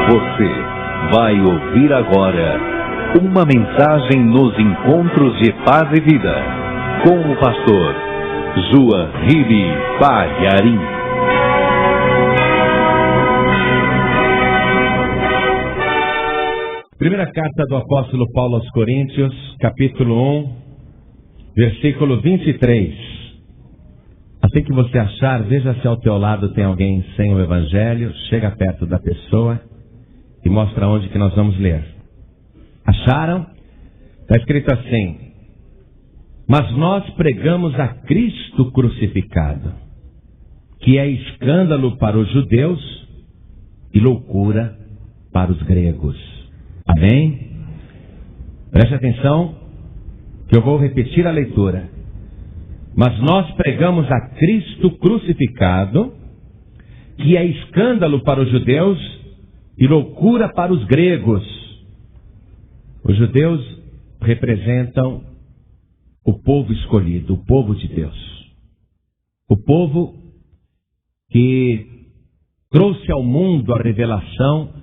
Você vai ouvir agora uma mensagem nos encontros de paz e vida com o pastor Juahiri Palharim. Primeira carta do apóstolo Paulo aos Coríntios, capítulo 1, versículo 23. Assim que você achar, veja se ao teu lado tem alguém sem o evangelho, chega perto da pessoa e mostra onde que nós vamos ler. Acharam? Está escrito assim: mas nós pregamos a Cristo crucificado, que é escândalo para os judeus e loucura para os gregos. Amém? Preste atenção, que eu vou repetir a leitura. Mas nós pregamos a Cristo crucificado, que é escândalo para os judeus e loucura para os gregos. Os judeus representam o povo escolhido, o povo de Deus. O povo que trouxe ao mundo a revelação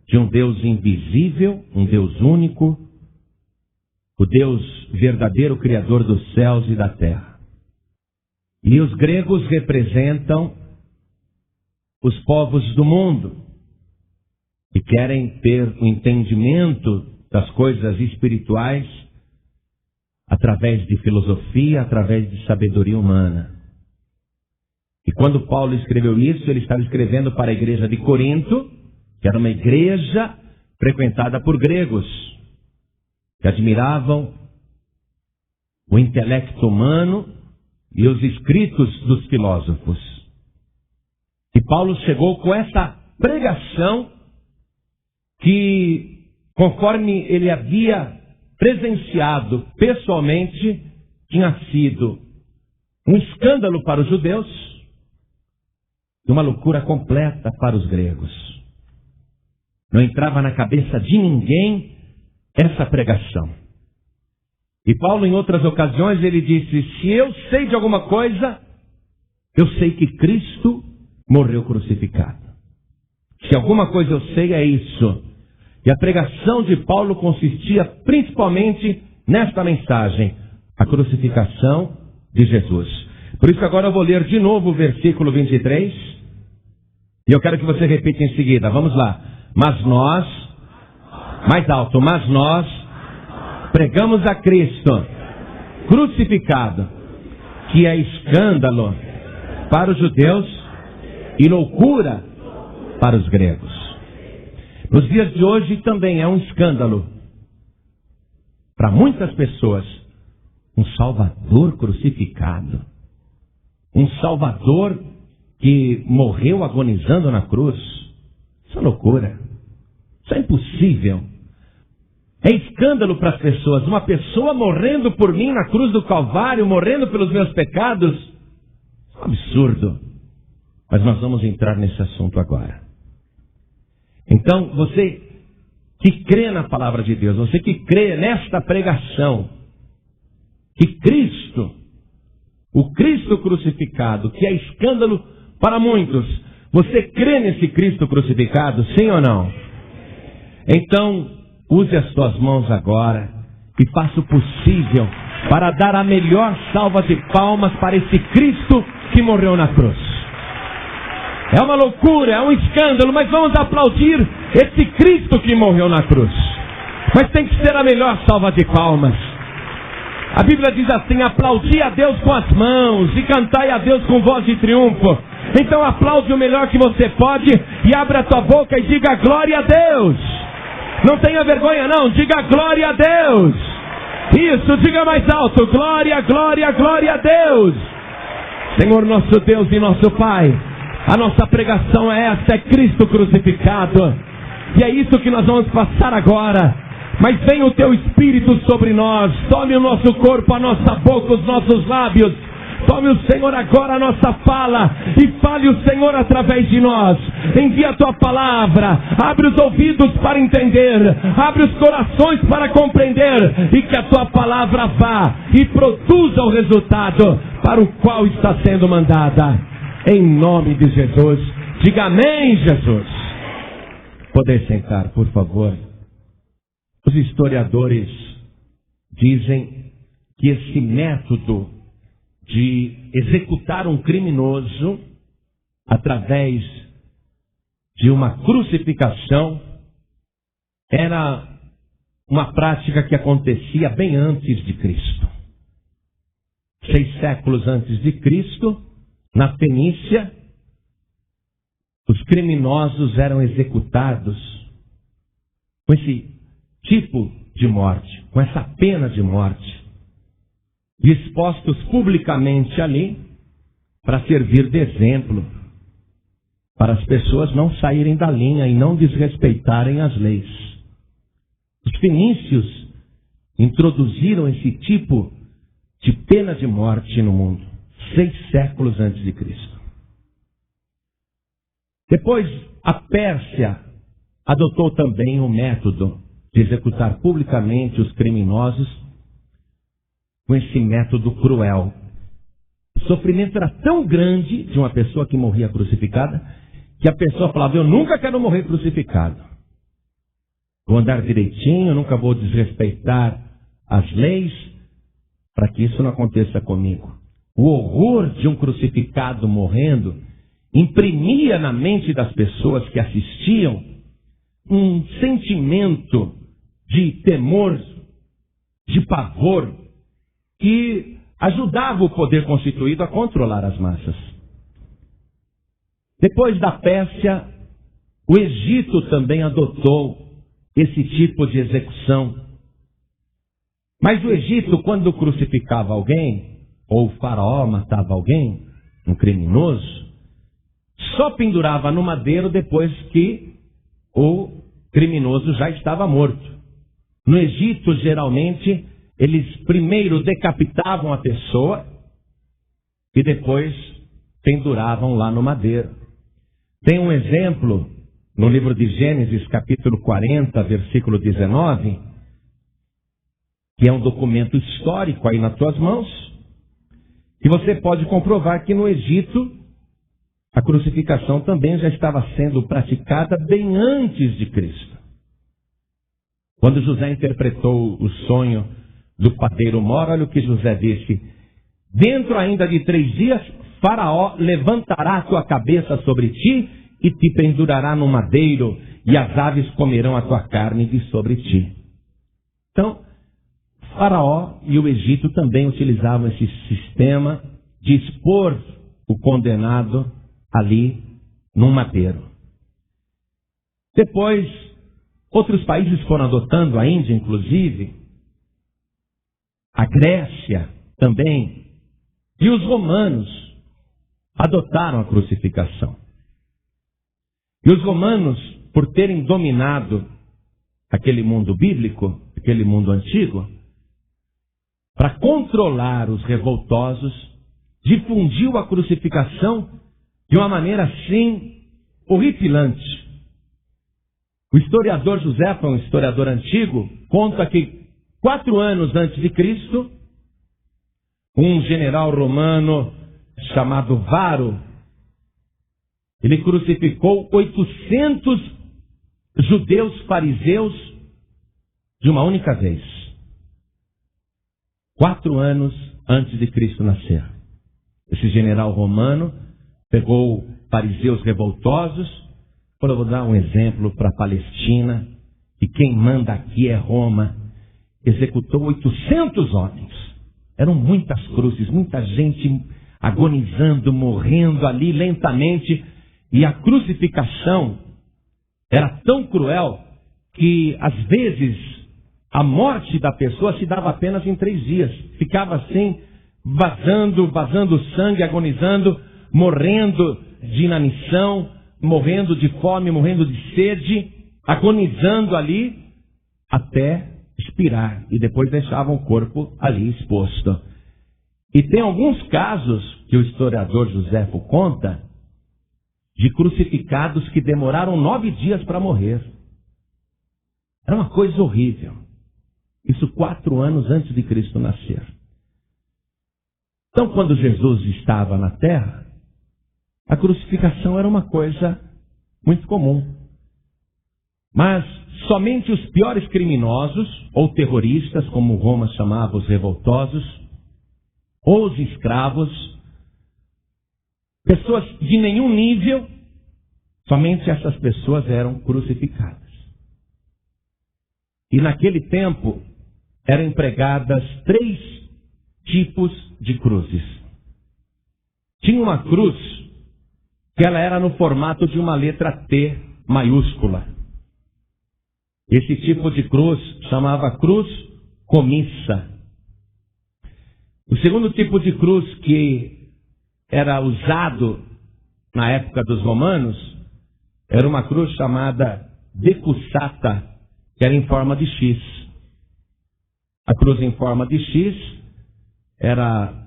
de um Deus invisível, um Deus único, o Deus verdadeiro, Criador dos céus e da terra. E os gregos representam os povos do mundo, que querem ter o entendimento das coisas espirituais através de filosofia, através de sabedoria humana. E quando Paulo escreveu isso, ele estava escrevendo para a igreja de Corinto, que era uma igreja frequentada por gregos, que admiravam o intelecto humano e os escritos dos filósofos. E Paulo chegou com essa pregação que, conforme ele havia presenciado pessoalmente, tinha sido um escândalo para os judeus e uma loucura completa para os gregos. Não entrava na cabeça de ninguém essa pregação. E Paulo, em outras ocasiões, ele disse: se eu sei de alguma coisa, eu sei que Cristo morreu crucificado. Se alguma coisa eu sei, é isso. E a pregação de Paulo consistia principalmente nesta mensagem: a crucificação de Jesus. Por isso agora eu vou ler de novo o versículo 23. E eu quero que você repita em seguida. Vamos lá. Mas nós, mais alto, mas nós pregamos a Cristo crucificado, que é escândalo para os judeus e loucura para os gregos. Nos dias de hoje também é um escândalo para muitas pessoas um Salvador crucificado, um Salvador que morreu agonizando na cruz. Isso é loucura, isso é impossível. É escândalo para as pessoas. Uma pessoa morrendo por mim na cruz do Calvário, morrendo pelos meus pecados. É um absurdo. Mas nós vamos entrar nesse assunto agora. Então, você que crê na palavra de Deus, você que crê nesta pregação, que Cristo, o Cristo crucificado, que é escândalo para muitos, você crê nesse Cristo crucificado, sim ou não? Então, use as suas mãos agora e faça o possível para dar a melhor salva de palmas para esse Cristo que morreu na cruz. É uma loucura, é um escândalo, mas vamos aplaudir esse Cristo que morreu na cruz. Mas tem que ser a melhor salva de palmas. A Bíblia diz assim: aplaudi a Deus com as mãos e cantai a Deus com voz de triunfo. Então aplaude o melhor que você pode e abra a tua boca e diga glória a Deus. Não tenha vergonha não, diga glória a Deus. Isso, diga mais alto: glória, glória, glória a Deus. Senhor nosso Deus e nosso Pai, a nossa pregação é esta, é Cristo crucificado. E é isso que nós vamos passar agora. Mas venha o teu Espírito sobre nós, tome o nosso corpo, a nossa boca, os nossos lábios. Tome o Senhor agora a nossa fala e fale o Senhor através de nós. Envia a tua palavra, abre os ouvidos para entender, abre os corações para compreender, e que a tua palavra vá e produza o resultado para o qual está sendo mandada. Em nome de Jesus, diga amém, Jesus. Poder sentar, por favor. Os historiadores dizem que esse método de executar um criminoso através de uma crucificação era uma prática que acontecia bem antes de Cristo. 6 séculos antes de Cristo, na Fenícia, os criminosos eram executados com esse tipo de morte, com essa pena de morte, e expostos publicamente ali para servir de exemplo, para as pessoas não saírem da linha e não desrespeitarem as leis. Os fenícios introduziram esse tipo de pena de morte no mundo, 6 séculos antes de Cristo. Depois, a Pérsia adotou também o método de executar publicamente os criminosos com esse método cruel. O sofrimento era tão grande de uma pessoa que morria crucificada, que a pessoa falava: eu nunca quero morrer crucificado. Vou andar direitinho, nunca vou desrespeitar as leis, para que isso não aconteça comigo. O horror de um crucificado morrendo imprimia na mente das pessoas que assistiam um sentimento de temor, de pavor, que ajudava o poder constituído a controlar as massas. Depois da Pérsia, o Egito também adotou esse tipo de execução. Mas o Egito, quando crucificava alguém, ou o faraó matava alguém, um criminoso, só pendurava no madeiro depois que o criminoso já estava morto. No Egito, geralmente, eles primeiro decapitavam a pessoa e depois penduravam lá no madeiro. Tem um exemplo no livro de Gênesis, capítulo 40, versículo 19, que é um documento histórico aí nas tuas mãos, e você pode comprovar que no Egito a crucificação também já estava sendo praticada bem antes de Cristo. Quando José interpretou o sonho do padeiro mor, olha o que José disse: dentro ainda de 3 dias, Faraó levantará a tua cabeça sobre ti e te pendurará no madeiro, e as aves comerão a tua carne de sobre ti. Então, Faraó e o Egito também utilizavam esse sistema de expor o condenado ali num madeiro. Depois, outros países foram adotando, a Índia inclusive, a Grécia também, e os romanos adotaram a crucificação. E os romanos, por terem dominado aquele mundo bíblico, aquele mundo antigo, para controlar os revoltosos, difundiu a crucificação de uma maneira assim horripilante. O historiador José, um historiador antigo, conta que 4 anos antes de Cristo, um general romano chamado Varo, ele crucificou 800 judeus fariseus de uma única vez. 4 anos antes de Cristo nascer. Esse general romano pegou fariseus revoltosos, falou: vou dar um exemplo para a Palestina, e quem manda aqui é Roma. Executou 800 homens. Eram muitas cruzes, muita gente agonizando, morrendo ali lentamente. E a crucificação era tão cruel que, às vezes, a morte da pessoa se dava apenas em 3 dias. Ficava assim, vazando sangue, agonizando, morrendo de inanição, morrendo de fome, morrendo de sede, agonizando ali até expirar. E depois deixavam o corpo ali exposto. E tem alguns casos que o historiador Joséfo conta de crucificados que demoraram 9 dias para morrer. Era uma coisa horrível. Isso 4 anos antes de Cristo nascer. Então, quando Jesus estava na terra, a crucificação era uma coisa muito comum. Mas somente os piores criminosos, ou terroristas, como Roma chamava os revoltosos, ou os escravos, pessoas de nenhum nível, somente essas pessoas eram crucificadas. E naquele tempo eram empregadas 3 tipos de cruzes. Tinha uma cruz que ela era no formato de uma letra T maiúscula. Esse tipo de cruz chamava cruz comissa. O segundo tipo de cruz que era usado na época dos romanos era uma cruz chamada decussata, que era em forma de X. A cruz em forma de X era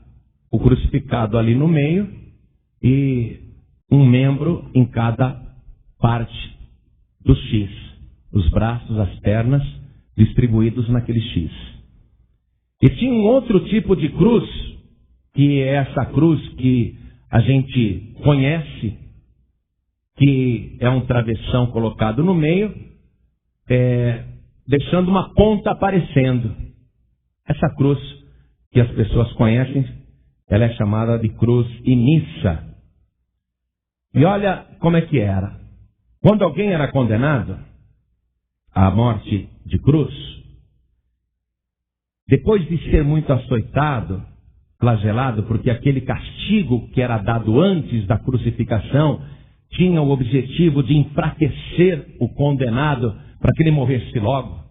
o crucificado ali no meio e um membro em cada parte do X. Os braços, as pernas, distribuídos naquele X. E tinha um outro tipo de cruz, que é essa cruz que a gente conhece, que é um travessão colocado no meio, deixando uma ponta aparecendo. Essa cruz que as pessoas conhecem, ela é chamada de cruz inissa. E olha como é que era. Quando alguém era condenado à morte de cruz, depois de ser muito açoitado, flagelado, porque aquele castigo que era dado antes da crucificação tinha o objetivo de enfraquecer o condenado para que ele morresse logo,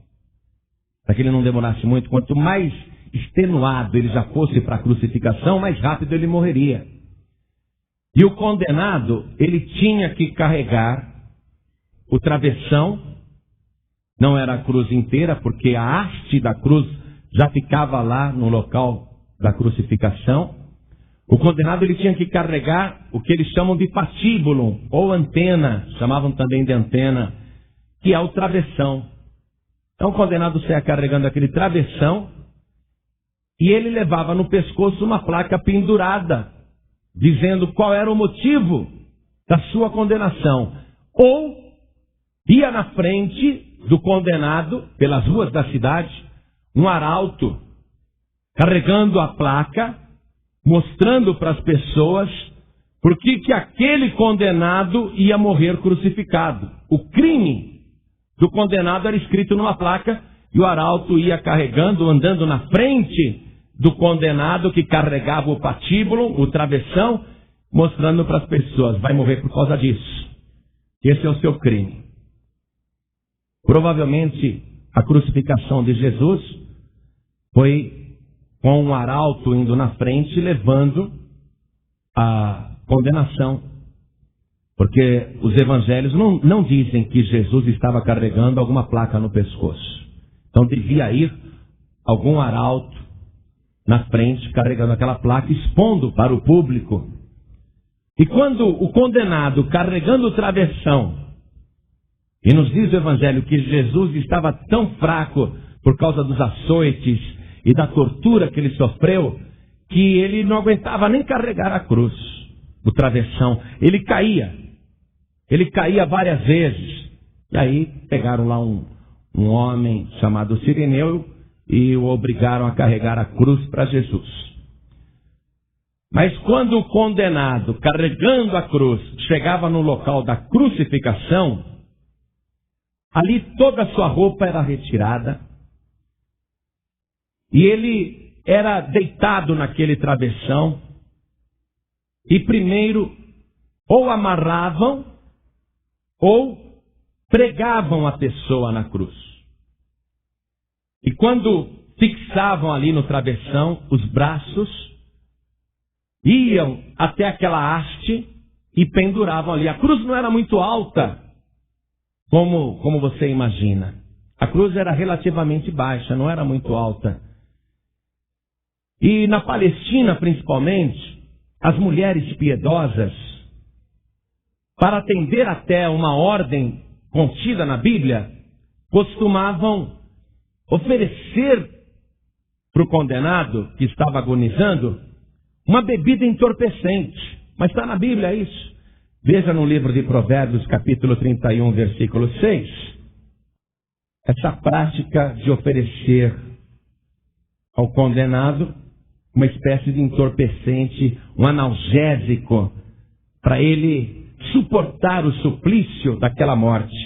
para que ele não demorasse muito. Quanto mais extenuado ele já fosse para a crucificação, mais rápido ele morreria. E o condenado, ele tinha que carregar o travessão. Não era a cruz inteira, porque a haste da cruz já ficava lá no local da crucificação. O condenado, ele tinha que carregar o que eles chamam de patíbulo, ou antena, chamavam também de antena, que é o travessão. Então o condenado saia carregando aquele travessão, e ele levava no pescoço uma placa pendurada, dizendo qual era o motivo da sua condenação. Ou ia na frente do condenado, pelas ruas da cidade, um arauto, carregando a placa, mostrando para as pessoas por que aquele condenado ia morrer crucificado. O crime do condenado era escrito numa placa, e o arauto ia carregando, andando na frente do condenado, que carregava o patíbulo, o travessão, mostrando para as pessoas: vai morrer por causa disso. Esse é o seu crime. Provavelmente a crucificação de Jesus foi com um arauto indo na frente, levando a condenação. Porque os evangelhos não dizem que Jesus estava carregando alguma placa no pescoço. Então devia ir algum arauto na frente, carregando aquela placa, expondo para o público. E quando o condenado, carregando o travessão, e nos diz o Evangelho que Jesus estava tão fraco por causa dos açoites e da tortura que ele sofreu, que ele não aguentava nem carregar a cruz, o travessão. Ele caía várias vezes. E aí pegaram lá um homem chamado Cireneu e o obrigaram a carregar a cruz para Jesus. Mas quando o condenado, carregando a cruz, chegava no local da crucificação, ali toda a sua roupa era retirada, e ele era deitado naquele travessão, e primeiro ou amarravam ou pregavam a pessoa na cruz. E quando fixavam ali no travessão, os braços iam até aquela haste e penduravam ali. A cruz não era muito alta, como você imagina. A cruz era relativamente baixa, não era muito alta. E na Palestina, principalmente, as mulheres piedosas, para atender até uma ordem contida na Bíblia, costumavam oferecer para o condenado que estava agonizando uma bebida entorpecente. Mas está na Bíblia isso. Veja no livro de Provérbios, capítulo 31, versículo 6. essa prática de oferecer ao condenado uma espécie de entorpecente, um analgésico, para ele suportar o suplício daquela morte.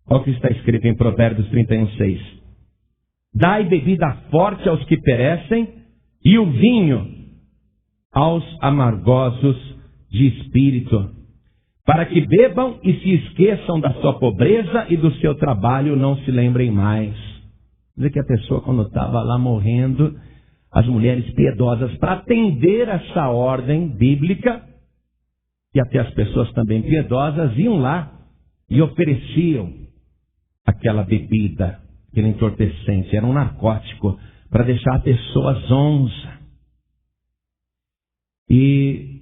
Olha o que está escrito em Provérbios 31:6. Dai bebida forte aos que perecem e o vinho aos amargosos de espírito, para que bebam e se esqueçam da sua pobreza e do seu trabalho não se lembrem mais. Quer dizer que a pessoa, quando estava lá morrendo, as mulheres piedosas, para atender essa ordem bíblica, e até as pessoas também piedosas, iam lá e ofereciam aquela bebida, aquele entorpecente, era um narcótico, para deixar a pessoa zonza. E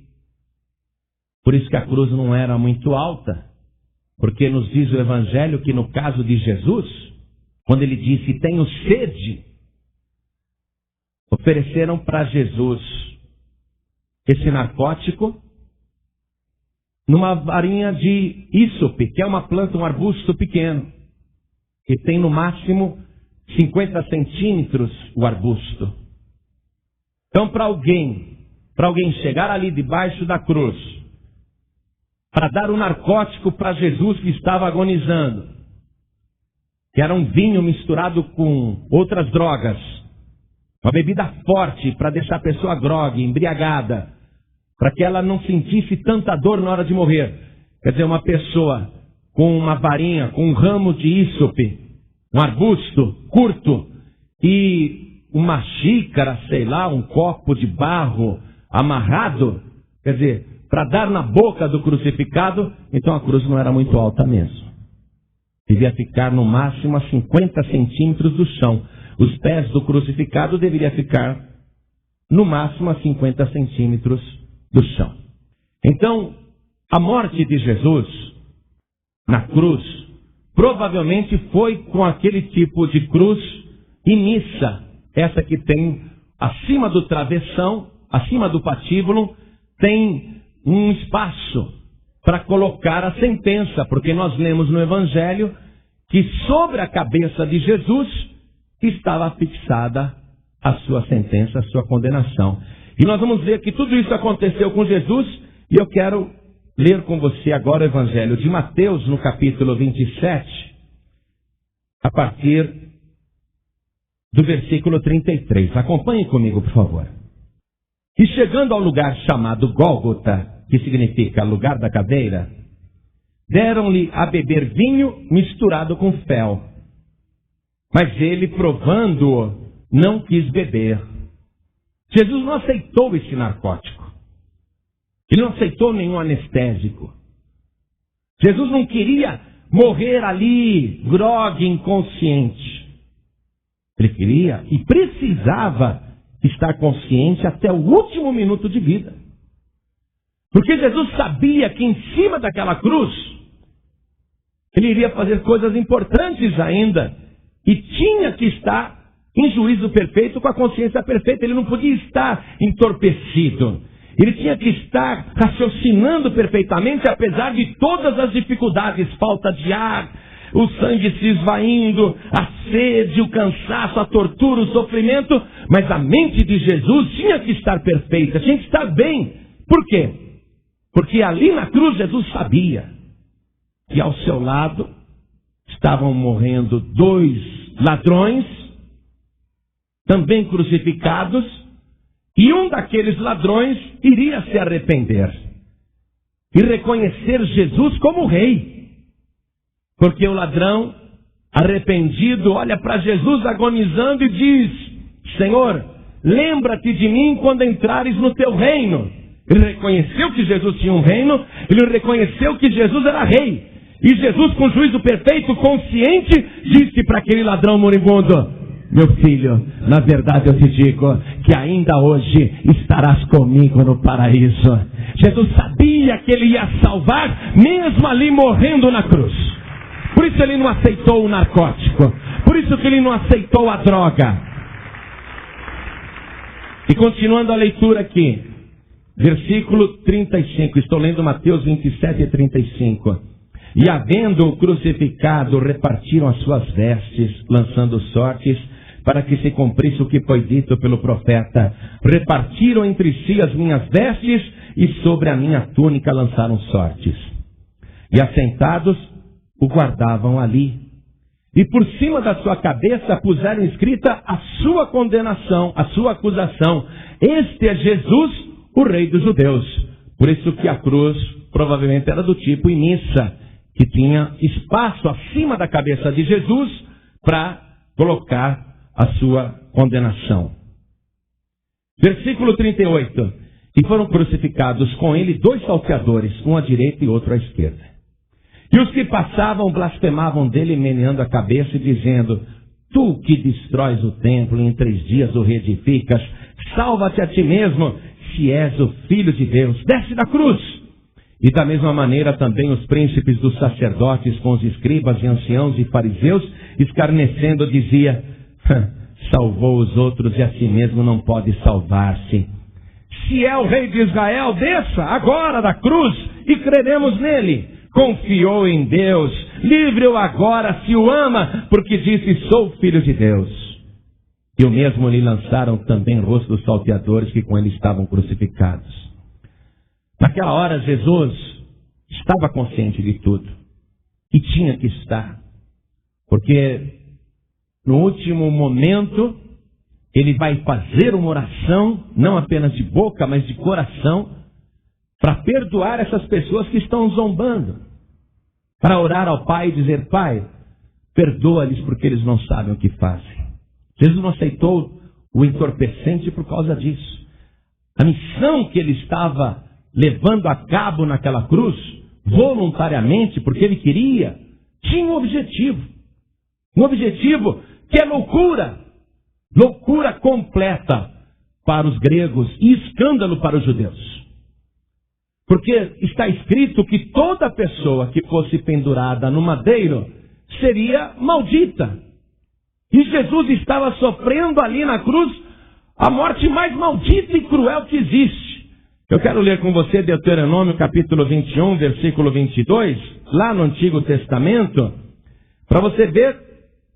por isso que a cruz não era muito alta, porque nos diz o Evangelho que no caso de Jesus, quando ele disse, tenho sede, ofereceram para Jesus esse narcótico numa varinha de ísope, que é uma planta, um arbusto pequeno, que tem no máximo 50 centímetros o arbusto. Então, para alguém chegar ali debaixo da cruz, para dar o narcótico para Jesus que estava agonizando, que era um vinho misturado com outras drogas, uma bebida forte para deixar a pessoa grogue, embriagada, para que ela não sentisse tanta dor na hora de morrer. Quer dizer, uma pessoa com uma varinha, com um ramo de ísope, um arbusto curto e uma xícara, sei lá, um copo de barro amarrado, quer dizer, para dar na boca do crucificado, então a cruz não era muito alta mesmo. Devia ficar no máximo a 50 centímetros do chão. Os pés do crucificado deveriam ficar no máximo a 50 centímetros do chão. Então, a morte de Jesus na cruz provavelmente foi com aquele tipo de cruz imissa, essa que tem acima do travessão, acima do patíbulo, tem um espaço para colocar a sentença, porque nós lemos no Evangelho que sobre a cabeça de Jesus estava fixada a sua sentença, a sua condenação. E nós vamos ver que tudo isso aconteceu com Jesus, e eu quero ler com você agora o Evangelho de Mateus, no capítulo 27, a partir do versículo 33. Acompanhe comigo, por favor. E chegando ao lugar chamado Gólgota, que significa lugar da caveira, deram-lhe a beber vinho misturado com fel. Mas ele, provando-o, não quis beber. Jesus não aceitou esse narcótico. Ele não aceitou nenhum anestésico. Jesus não queria morrer ali, grogue, inconsciente. Ele queria e precisava estar consciente até o último minuto de vida. Porque Jesus sabia que em cima daquela cruz, ele iria fazer coisas importantes ainda. E tinha que estar em juízo perfeito, com a consciência perfeita. Ele não podia estar entorpecido. Ele tinha que estar raciocinando perfeitamente, apesar de todas as dificuldades, falta de ar, o sangue se esvaindo, a sede, o cansaço, a tortura, o sofrimento. Mas a mente de Jesus tinha que estar perfeita, tinha que estar bem. Por quê? Porque ali na cruz Jesus sabia que ao seu lado estavam morrendo 2 ladrões, também crucificados, e um daqueles ladrões iria se arrepender e reconhecer Jesus como rei. Porque o ladrão arrependido olha para Jesus agonizando e diz: Senhor, lembra-te de mim quando entrares no teu reino. Ele reconheceu que Jesus tinha um reino, ele reconheceu que Jesus era rei. E Jesus, com juízo perfeito, consciente, disse para aquele ladrão moribundo: meu filho, na verdade eu te digo que ainda hoje estarás comigo no paraíso. Jesus sabia que ele ia salvar, mesmo ali morrendo na cruz. Por isso ele não aceitou o narcótico. Por isso que ele não aceitou a droga. E continuando a leitura aqui, versículo 35. Estou lendo Mateus 27 e 35. E havendo-o crucificado, repartiram as suas vestes, lançando sortes, para que se cumprisse o que foi dito pelo profeta. Repartiram entre si as minhas vestes, e sobre a minha túnica lançaram sortes. E assentados, o guardavam ali. E por cima da sua cabeça puseram escrita a sua condenação, a sua acusação. Este é Jesus, o Rei dos Judeus. Por isso que a cruz provavelmente era do tipo missa, que tinha espaço acima da cabeça de Jesus para colocar a sua condenação. Versículo 38. E foram crucificados com ele 2 salteadores, um à direita e outro à esquerda. E os que passavam blasfemavam dele, meneando a cabeça e dizendo: Tu que destróis o templo e em 3 dias o reedificas, salva-te a ti mesmo, se és o Filho de Deus, desce da cruz. E da mesma maneira também os príncipes dos sacerdotes com os escribas e anciãos e fariseus, escarnecendo, dizia: Salvou os outros e a si mesmo não pode salvar-se. Se é o Rei de Israel, desça agora da cruz e creremos nele. Confiou em Deus, livre-o agora se o ama, porque disse: Sou filho de Deus. E o mesmo lhe lançaram também o rosto dos salteadores que com ele estavam crucificados. Naquela hora Jesus estava consciente de tudo, e tinha que estar, porque no último momento ele vai fazer uma oração, não apenas de boca, mas de coração, para perdoar essas pessoas que estão zombando, para orar ao Pai e dizer: Pai, perdoa-lhes porque eles não sabem o que fazem. Jesus não aceitou o entorpecente por causa disso. A missão que ele estava levando a cabo naquela cruz, voluntariamente, porque ele queria, tinha um objetivo que é loucura completa para os gregos e escândalo para os judeus. Porque está escrito que toda pessoa que fosse pendurada no madeiro seria maldita. E Jesus estava sofrendo ali na cruz a morte mais maldita e cruel que existe. Eu quero ler com você Deuteronômio capítulo 21, versículo 22, lá no Antigo Testamento, para você ver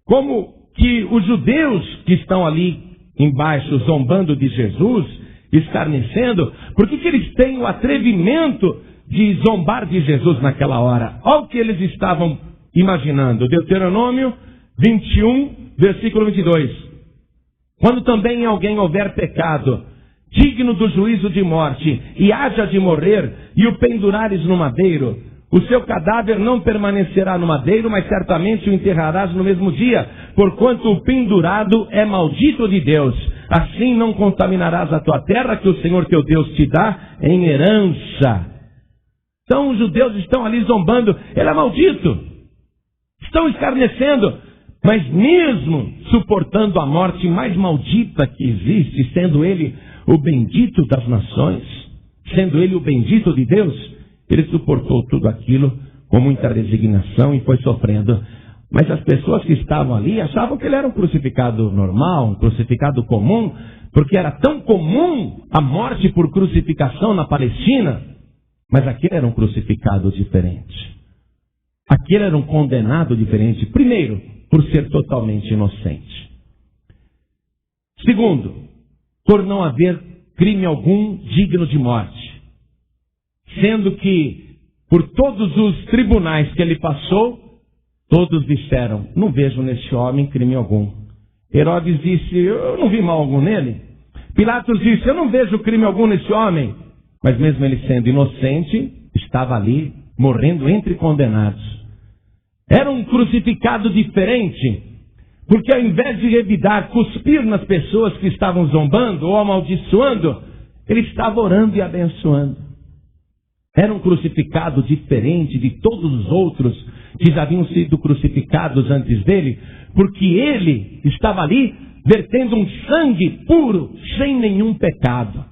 como que os judeus que estão ali embaixo zombando de Jesus, escarnecendo, por que eles têm o atrevimento de zombar de Jesus naquela hora? Olha o que eles estavam imaginando. Deuteronômio 21, versículo 22. Quando também alguém houver pecado, digno do juízo de morte, e haja de morrer, e o pendurares no madeiro, o seu cadáver não permanecerá no madeiro, mas certamente o enterrarás no mesmo dia, porquanto o pendurado é maldito de Deus. Assim não contaminarás a tua terra, que o Senhor teu Deus te dá em herança. Então os judeus estão ali zombando: ele é maldito. Estão escarnecendo, mas mesmo suportando a morte mais maldita que existe, sendo ele o bendito das nações, sendo ele o bendito de Deus, ele suportou tudo aquilo com muita resignação e foi sofrendo. Mas as pessoas que estavam ali achavam que ele era um crucificado normal, um crucificado comum, porque era tão comum a morte por crucificação na Palestina. Mas aquele era um crucificado diferente. Aquele era um condenado diferente. Primeiro, por ser totalmente inocente. Segundo, por não haver crime algum digno de morte. Sendo que, por todos os tribunais que ele passou, todos disseram: não vejo nesse homem crime algum. Herodes disse: eu não vi mal algum nele. Pilatos disse: eu não vejo crime algum nesse homem. Mas mesmo ele sendo inocente, estava ali, morrendo entre condenados. Era um crucificado diferente, porque ao invés de revidar, cuspir nas pessoas que estavam zombando ou amaldiçoando, ele estava orando e abençoando. Era um crucificado diferente de todos os outros que já haviam sido crucificados antes dele, porque ele estava ali vertendo um sangue puro, sem nenhum pecado.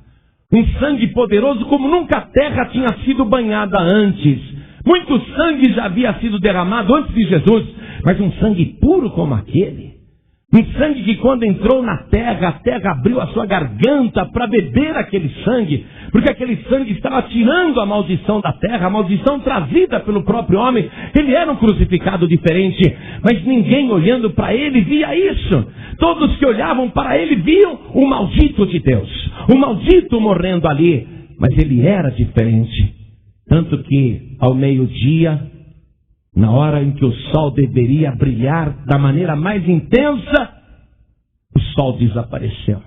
Um sangue poderoso como nunca a terra tinha sido banhada antes. Muito sangue já havia sido derramado antes de Jesus, mas um sangue puro como aquele. Um sangue que quando entrou na terra, a terra abriu a sua garganta para beber aquele sangue, porque aquele sangue estava tirando a maldição da terra, a maldição trazida pelo próprio homem. Ele era um crucificado diferente, mas ninguém olhando para ele via isso. Todos que olhavam para ele viam o maldito de Deus, o maldito morrendo ali, mas ele era diferente. Tanto que ao meio-dia, na hora em que o sol deveria brilhar da maneira mais intensa, o sol desapareceu.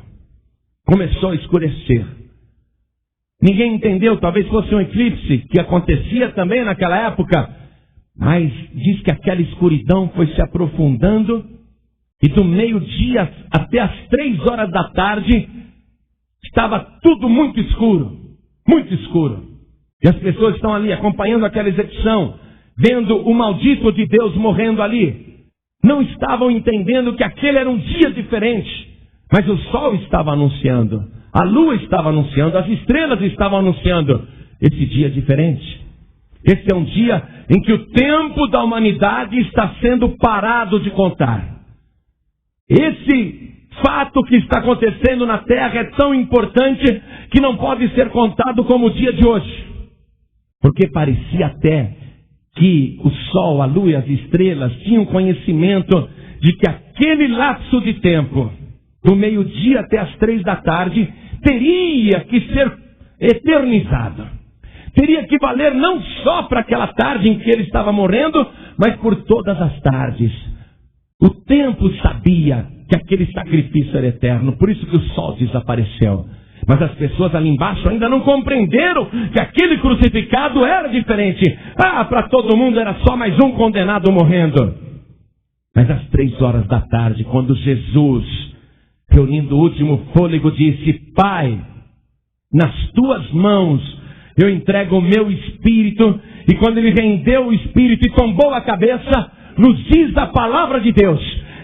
Começou a escurecer. Ninguém entendeu, talvez fosse um eclipse, que acontecia também naquela época, mas diz que aquela escuridão foi se aprofundando, e do meio-dia até as 3 horas da tarde, estava tudo muito escuro, muito escuro. E as pessoas estão ali acompanhando aquela execução, vendo o maldito de Deus morrendo ali. Não estavam entendendo que aquele era um dia diferente. Mas o sol estava anunciando, a lua estava anunciando, as estrelas estavam anunciando esse dia diferente. Esse é um dia em que o tempo da humanidade está sendo parado de contar. Esse fato que está acontecendo na terra é tão importante que não pode ser contado como o dia de hoje. Porque parecia até que o sol, a lua e as estrelas tinham conhecimento de que aquele lapso de tempo, do meio-dia até as 3 da tarde, teria que ser eternizado. Teria que valer não só para aquela tarde em que ele estava morrendo, mas por todas as tardes. O tempo sabia que aquele sacrifício era eterno, por isso que o sol desapareceu. Mas as pessoas ali embaixo ainda não compreenderam que aquele crucificado era diferente. Para todo mundo era só mais um condenado morrendo. Mas às 3 horas da tarde, quando Jesus, reunindo o último fôlego, disse: Pai, nas tuas mãos eu entrego o meu espírito. E quando ele rendeu o espírito e tombou a cabeça, nos diz a palavra de Deus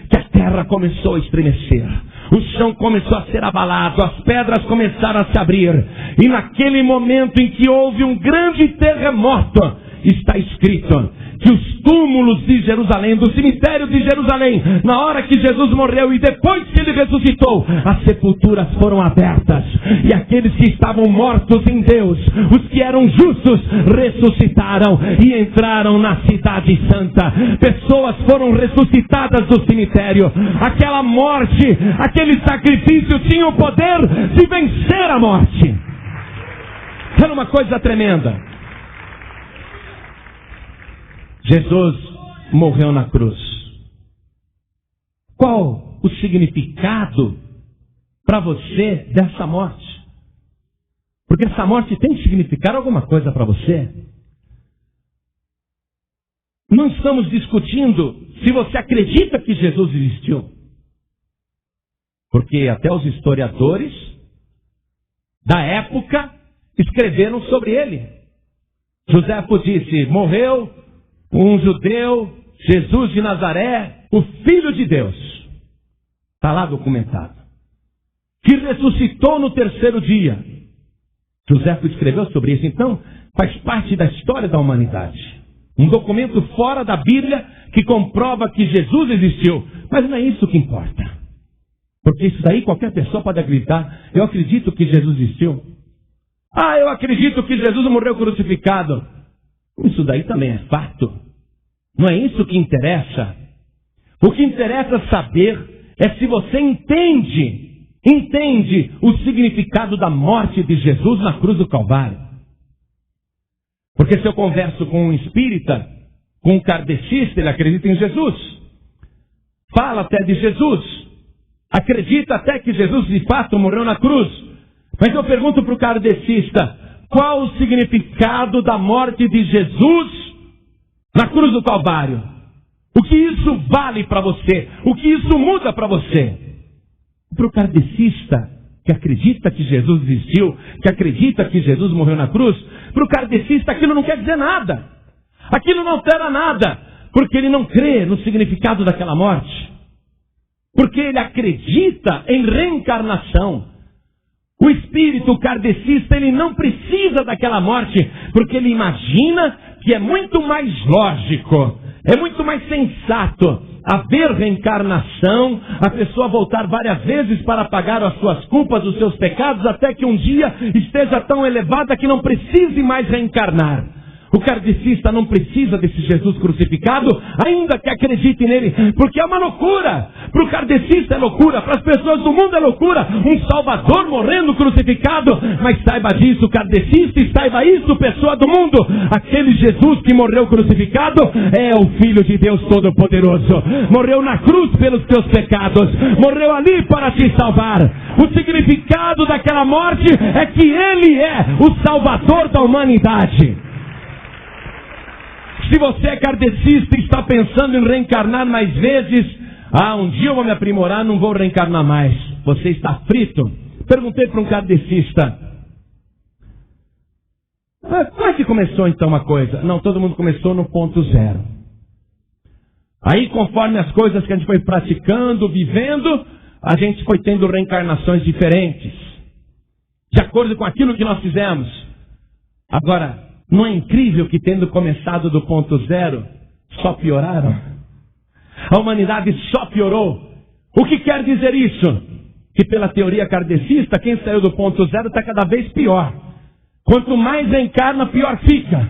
que a terra começou a estremecer. O chão começou a ser abalado, as pedras começaram a se abrir. E naquele momento em que houve um grande terremoto, está escrito que os túmulos de Jerusalém, do cemitério de Jerusalém, na hora que Jesus morreu e depois que ele ressuscitou, as sepulturas foram abertas. E aqueles que estavam mortos em Deus, os que eram justos, ressuscitaram e entraram na cidade santa. Pessoas foram ressuscitadas do cemitério. Aquela morte, aquele sacrifício tinha o poder de vencer a morte. Era uma coisa tremenda. Jesus morreu na cruz. Qual o significado para você dessa morte? Porque essa morte tem que significar alguma coisa para você. Não estamos discutindo se você acredita que Jesus existiu. Porque até os historiadores da época escreveram sobre ele. Joséfo disse: morreu um judeu, Jesus de Nazaré, o Filho de Deus. Está lá documentado. Que ressuscitou no 3º dia. Joséfo escreveu sobre isso. Então, faz parte da história da humanidade. Um documento fora da Bíblia que comprova que Jesus existiu. Mas não é isso que importa. Porque isso daí qualquer pessoa pode acreditar. Eu acredito que Jesus existiu. Eu acredito que Jesus morreu crucificado. Isso daí também é fato. Não é isso que interessa. O que interessa saber é se você entende o significado da morte de Jesus na cruz do Calvário. Porque se eu converso com um espírita, com um kardecista, ele acredita em Jesus. Fala até de Jesus. Acredita até que Jesus de fato morreu na cruz. Mas eu pergunto para o kardecista: qual o significado da morte de Jesus na cruz do Calvário? O que isso vale para você? O que isso muda para você? Para o kardecista, que acredita que Jesus existiu, que acredita que Jesus morreu na cruz, para o kardecista aquilo não quer dizer nada. Aquilo não altera nada, porque ele não crê no significado daquela morte. Porque ele acredita em reencarnação. O espírito kardecista, ele não precisa daquela morte, porque ele imagina que é muito mais lógico, é muito mais sensato haver reencarnação, a pessoa voltar várias vezes para pagar as suas culpas, os seus pecados, até que um dia esteja tão elevada que não precise mais reencarnar. O kardecista não precisa desse Jesus crucificado, ainda que acredite nele, porque é uma loucura. Para o kardecista é loucura, para as pessoas do mundo é loucura, um Salvador morrendo crucificado. Mas saiba disso, kardecista, e saiba isso, pessoa do mundo, aquele Jesus que morreu crucificado é o Filho de Deus Todo-Poderoso. Morreu na cruz pelos teus pecados, morreu ali para te salvar. O significado daquela morte é que ele é o Salvador da humanidade. Se você é kardecista e está pensando em reencarnar mais vezes, um dia eu vou me aprimorar, não vou reencarnar mais. Você está frito? Perguntei para um kardecista, como é que começou então uma coisa? Não, todo mundo começou no ponto zero. Aí conforme as coisas que a gente foi praticando, vivendo, a gente foi tendo reencarnações diferentes, de acordo com aquilo que nós fizemos. Agora, não é incrível que tendo começado do ponto zero, só pioraram? A humanidade só piorou. O que quer dizer isso? Que pela teoria kardecista, quem saiu do ponto zero está cada vez pior. Quanto mais encarna, pior fica.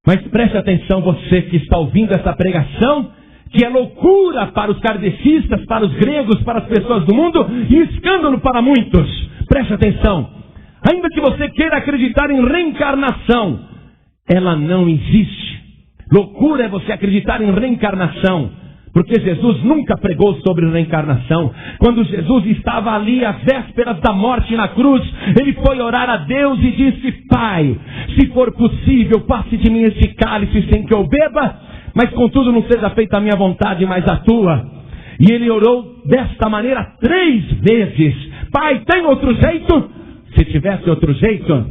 Mas preste atenção, você que está ouvindo essa pregação, que é loucura para os kardecistas, para os gregos, para as pessoas do mundo, e escândalo para muitos. Preste atenção. Ainda que você queira acreditar em reencarnação, ela não existe. Loucura é você acreditar em reencarnação, porque Jesus nunca pregou sobre reencarnação. Quando Jesus estava ali às vésperas da morte na cruz, ele foi orar a Deus e disse: Pai, se for possível, passe de mim esse cálice sem que eu beba, mas contudo não seja feita a minha vontade, mas a tua. E ele orou desta maneira 3 vezes. Pai, tem outro jeito? Se tivesse outro jeito,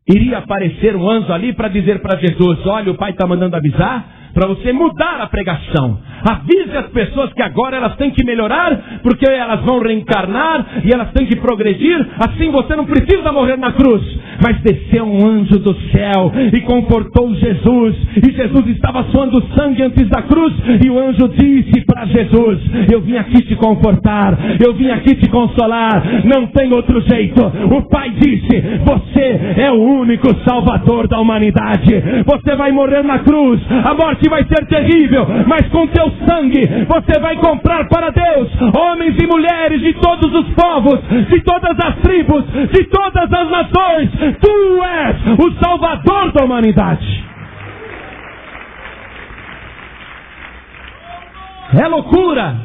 iria aparecer um anjo ali para dizer para Jesus: olha, o Pai está mandando avisar para você mudar a pregação. Avise as pessoas que agora elas têm que melhorar, porque elas vão reencarnar e elas têm que progredir. Assim você não precisa morrer na cruz. Mas desceu um anjo do céu e confortou Jesus. E Jesus estava suando sangue antes da cruz. E o anjo disse para Jesus: eu vim aqui te confortar, eu vim aqui te consolar. Não tem outro jeito. O Pai disse: você é o único Salvador da humanidade. Você vai morrer na cruz. A morte vai ser terrível, mas com teu sangue você vai comprar para Deus homens e mulheres de todos os povos, de todas as tribos, de todas as nações. Tu és o Salvador da humanidade. É loucura,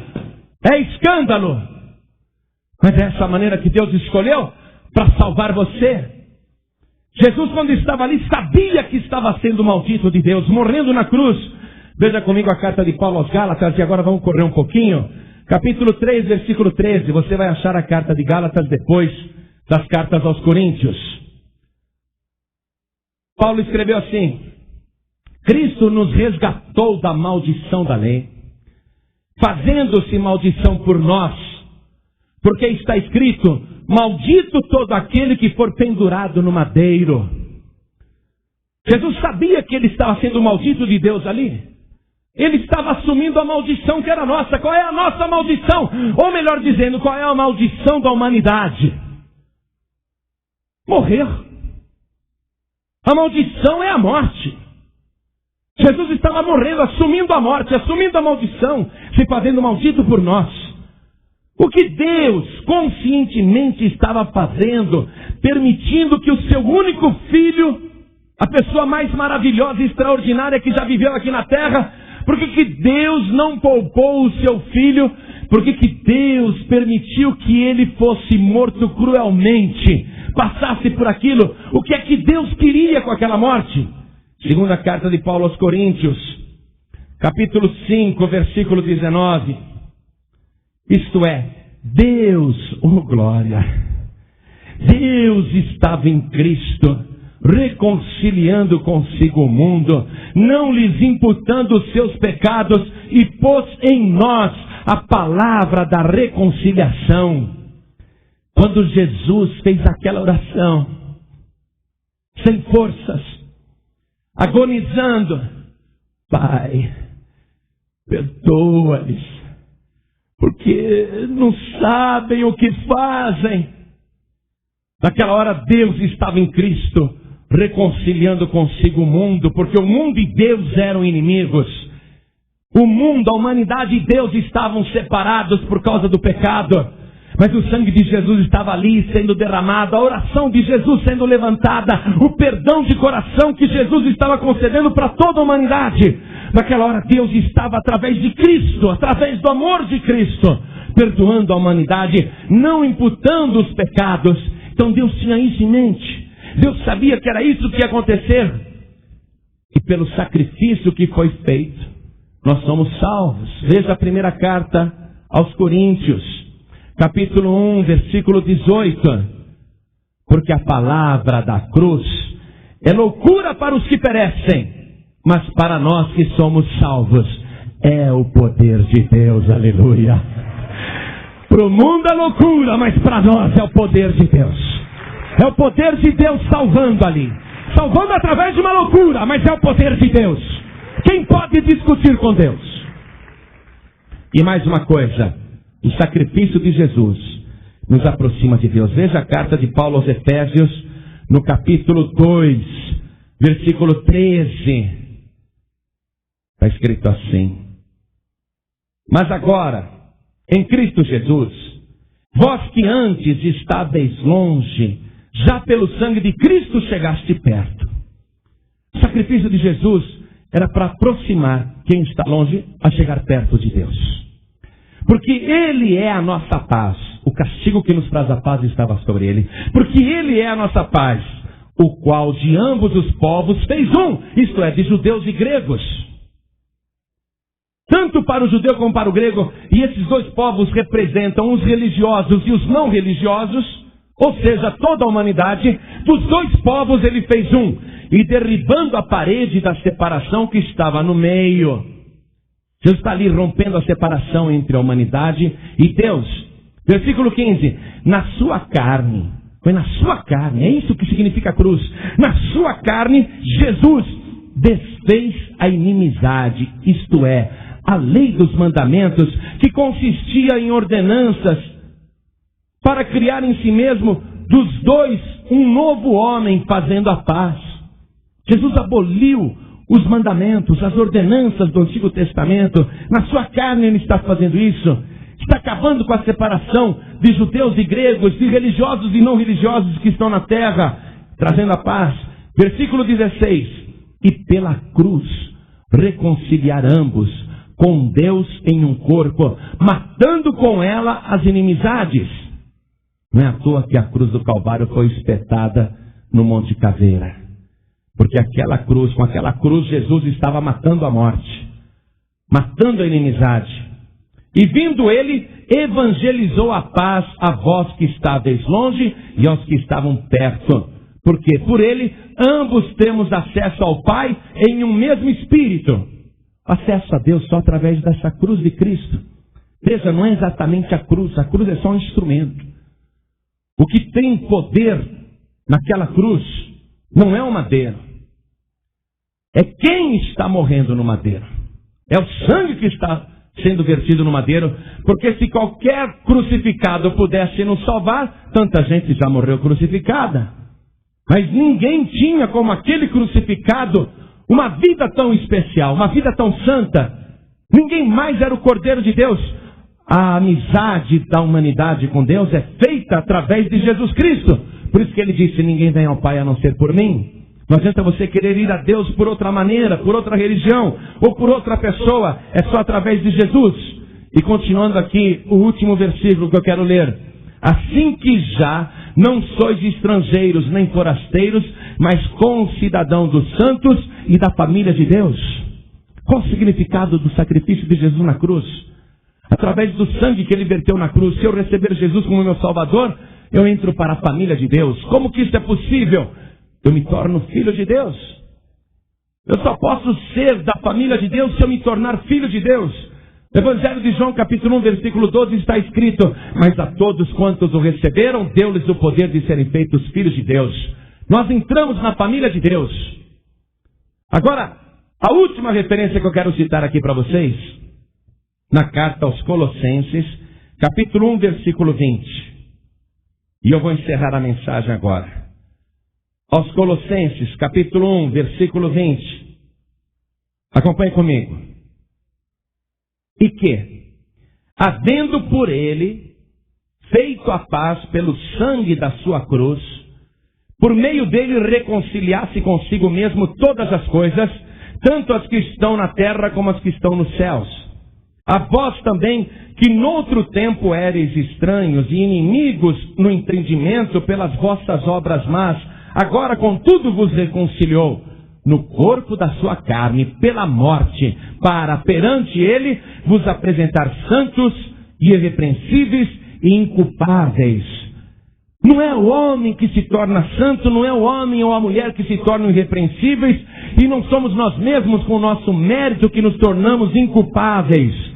é escândalo, mas é essa maneira que Deus escolheu para salvar você. Jesus, quando estava ali, sabia que estava sendo maldito de Deus, morrendo na cruz. Veja comigo a carta de Paulo aos Gálatas, e agora vamos correr um pouquinho. Capítulo 3, versículo 13. Você vai achar a carta de Gálatas depois das cartas aos Coríntios. Paulo escreveu assim: Cristo nos resgatou da maldição da lei, fazendo-se maldição por nós, porque está escrito: maldito todo aquele que for pendurado no madeiro. Jesus sabia que ele estava sendo maldito de Deus ali. Ele estava assumindo a maldição que era nossa. Qual é a nossa maldição? Ou melhor dizendo, qual é a maldição da humanidade? Morrer. A maldição é a morte. Jesus estava morrendo, assumindo a morte, assumindo a maldição, se fazendo maldito por nós. O que Deus conscientemente estava fazendo, permitindo que o seu único filho, a pessoa mais maravilhosa e extraordinária que já viveu aqui na terra, por que Deus não poupou o seu filho? Por que Deus permitiu que ele fosse morto cruelmente, passasse por aquilo? O que é que Deus queria com aquela morte? Segunda carta de Paulo aos Coríntios, capítulo 5, versículo 19. Isto é, Deus, oh glória, Deus estava em Cristo, reconciliando consigo o mundo, não lhes imputando os seus pecados, e pôs em nós a palavra da reconciliação. Quando Jesus fez aquela oração, sem forças, agonizando: Pai, perdoa-lhes, porque não sabem o que fazem. Naquela hora Deus estava em Cristo, reconciliando consigo o mundo, porque o mundo e Deus eram inimigos. O mundo, a humanidade e Deus estavam separados por causa do pecado. Mas o sangue de Jesus estava ali sendo derramado, a oração de Jesus sendo levantada, o perdão de coração que Jesus estava concedendo para toda a humanidade. Naquela hora Deus estava através de Cristo, através do amor de Cristo, perdoando a humanidade, não imputando os pecados. Então Deus tinha isso em mente. Deus sabia que era isso que ia acontecer. E pelo sacrifício que foi feito, nós somos salvos. Veja a primeira carta aos Coríntios, capítulo 1, versículo 18. Porque a palavra da cruz é loucura para os que perecem, mas para nós que somos salvos, é o poder de Deus. Aleluia. Para o mundo é loucura, mas para nós é o poder de Deus. É o poder de Deus salvando ali. Salvando através de uma loucura, mas é o poder de Deus. Quem pode discutir com Deus? E mais uma coisa, o sacrifício de Jesus nos aproxima de Deus. Veja a carta de Paulo aos Efésios, no capítulo 2, versículo 13. Está escrito assim: mas agora, em Cristo Jesus, vós que antes estáveis longe, já pelo sangue de Cristo chegaste perto. O sacrifício de Jesus era para aproximar quem está longe a chegar perto de Deus. Porque Ele é a nossa paz. O castigo que nos traz a paz estava sobre Ele. Porque Ele é a nossa paz, o qual de ambos os povos fez um, isto é, de judeus e gregos. Tanto para o judeu como para o grego, e esses dois povos representam os religiosos e os não religiosos, ou seja, toda a humanidade. Dos dois povos Ele fez um, e derribando a parede da separação que estava no meio. Deus está ali rompendo a separação entre a humanidade e Deus. Versículo 15, na sua carne, foi na sua carne, é isso que significa a cruz. Na sua carne, Jesus desfez a inimizade, isto é, a lei dos mandamentos, que consistia em ordenanças, para criar em si mesmo dos dois um novo homem, fazendo a paz. Jesus aboliu os mandamentos, as ordenanças do Antigo Testamento. Na sua carne Ele está fazendo isso. Está acabando com a separação de judeus e gregos, de religiosos e não religiosos que estão na terra, trazendo a paz. Versículo 16. E pela cruz reconciliar ambos com Deus em um corpo, matando com ela as inimizades. Não é à toa que a cruz do Calvário foi espetada no Monte Caveira. Porque com aquela cruz, Jesus estava matando a morte, matando a inimizade. E vindo Ele, evangelizou a paz a vós que estáveis longe e aos que estavam perto. Porque por Ele, ambos temos acesso ao Pai em um mesmo Espírito. Acesso a Deus só através dessa cruz de Cristo. Veja, não é exatamente a cruz é só um instrumento. O que tem poder naquela cruz não é o madeiro. É quem está morrendo no madeiro. É o sangue que está sendo vertido no madeiro. Porque se qualquer crucificado pudesse nos salvar, tanta gente já morreu crucificada. Mas ninguém tinha como aquele crucificado uma vida tão especial, uma vida tão santa. Ninguém mais era o Cordeiro de Deus. A amizade da humanidade com Deus é feita através de Jesus Cristo. Por isso que Ele disse, ninguém vem ao Pai a não ser por mim. Não adianta você querer ir a Deus por outra maneira, por outra religião, ou por outra pessoa. É só através de Jesus. E continuando aqui, o último versículo que eu quero ler. Assim que já não sois estrangeiros nem forasteiros, mas concidadão dos santos e da família de Deus. Qual o significado do sacrifício de Jesus na cruz? Através do sangue que Ele verteu na cruz, se eu receber Jesus como meu Salvador, eu entro para a família de Deus. Como que isso é possível? Eu me torno filho de Deus. Eu só posso ser da família de Deus se eu me tornar filho de Deus. No Evangelho de João, capítulo 1, versículo 12, está escrito: mas a todos quantos o receberam, deu-lhes o poder de serem feitos filhos de Deus. Nós entramos na família de Deus. Agora, a última referência que eu quero citar aqui para vocês na carta aos Colossenses, capítulo 1, versículo 20. E eu vou encerrar a mensagem agora. Aos Colossenses, capítulo 1, versículo 20. Acompanhe comigo. E que, havendo por ele feito a paz pelo sangue da sua cruz, por meio dele reconciliasse consigo mesmo todas as coisas, tanto as que estão na terra como as que estão nos céus. A vós também, que noutro tempo éreis estranhos e inimigos no entendimento pelas vossas obras más, agora contudo vos reconciliou no corpo da sua carne pela morte, para perante ele vos apresentar santos e irrepreensíveis e inculpáveis. Não é o homem que se torna santo, não é o homem ou a mulher que se tornam irrepreensíveis, e não somos nós mesmos com o nosso mérito que nos tornamos inculpáveis.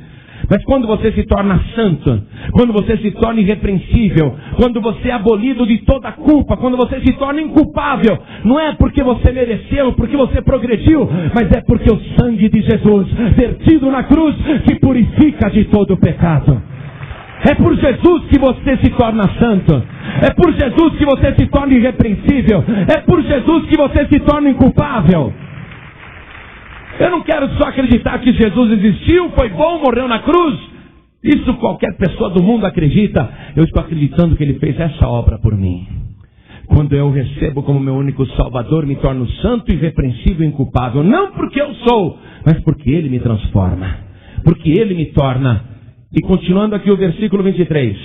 Mas quando você se torna santo, quando você se torna irrepreensível, quando você é abolido de toda culpa, quando você se torna inculpável, não é porque você mereceu, porque você progrediu, mas é porque o sangue de Jesus, vertido na cruz, te purifica de todo o pecado. É por Jesus que você se torna santo. É por Jesus que você se torna irrepreensível. É por Jesus que você se torna inculpável. Eu não quero só acreditar que Jesus existiu, foi bom, morreu na cruz. Isso qualquer pessoa do mundo acredita. Eu estou acreditando que Ele fez essa obra por mim. Quando eu o recebo como meu único Salvador, me torno santo, irrepreensível e inculpável. Não porque eu sou, mas porque Ele me transforma. Porque Ele me torna. E continuando aqui o versículo 23.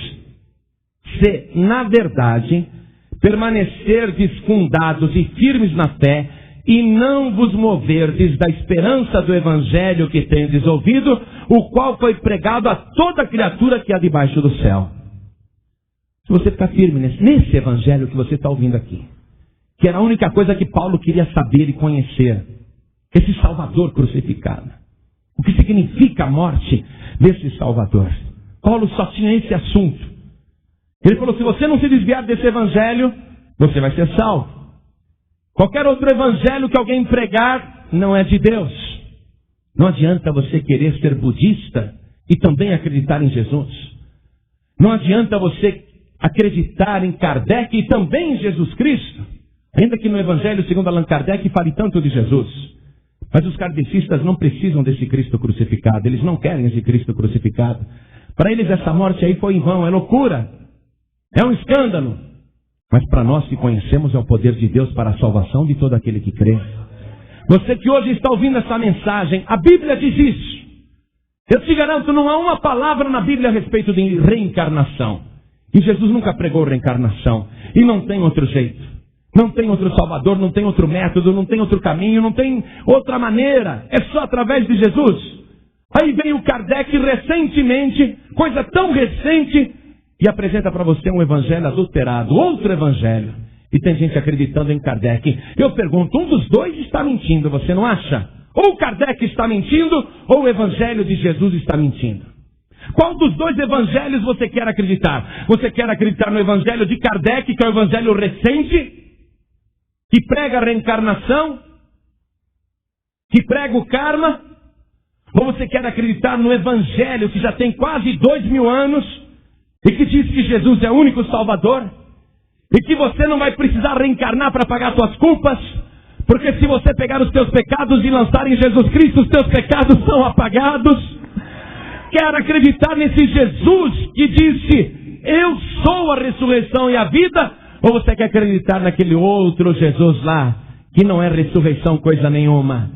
Se, na verdade, permanecerdes fundados e firmes na fé, e não vos moverdes da esperança do Evangelho que tendes ouvido, o qual foi pregado a toda criatura que há debaixo do céu. Se você ficar firme nesse Evangelho que você está ouvindo aqui, que era a única coisa que Paulo queria saber e conhecer, esse Salvador crucificado, o que significa a morte desse Salvador. Paulo só tinha esse assunto. Ele falou, se você não se desviar desse Evangelho, você vai ser salvo. Qualquer outro evangelho que alguém pregar não é de Deus. Não adianta você querer ser budista e também acreditar em Jesus. Não adianta você acreditar em Kardec e também em Jesus Cristo. Ainda que no Evangelho segundo Allan Kardec fale tanto de Jesus. Mas os kardecistas não precisam desse Cristo crucificado. Eles não querem esse Cristo crucificado. Para eles essa morte aí foi em vão, é loucura. É um escândalo. Mas para nós que conhecemos é o poder de Deus para a salvação de todo aquele que crê. Você que hoje está ouvindo essa mensagem, a Bíblia diz isso. Eu te garanto, não há uma palavra na Bíblia a respeito de reencarnação. E Jesus nunca pregou reencarnação. E não tem outro jeito. Não tem outro Salvador, não tem outro método, não tem outro caminho, não tem outra maneira. É só através de Jesus. Aí veio o Kardec recentemente, coisa tão recente, e apresenta para você um evangelho adulterado, outro evangelho. E tem gente acreditando em Kardec. Eu pergunto, um dos dois está mentindo, você não acha? Ou Kardec está mentindo, ou o evangelho de Jesus está mentindo. Qual dos dois evangelhos você quer acreditar? Você quer acreditar no evangelho de Kardec, que é o evangelho recente, que prega a reencarnação, que prega o karma? Ou você quer acreditar no evangelho que já tem quase 2000 anos, e que diz que Jesus é o único Salvador, e que você não vai precisar reencarnar para pagar suas culpas, porque se você pegar os teus pecados e lançar em Jesus Cristo, os teus pecados são apagados? Quer acreditar nesse Jesus que disse, eu sou a ressurreição e a vida? Ou você quer acreditar naquele outro Jesus lá, que não é ressurreição coisa nenhuma?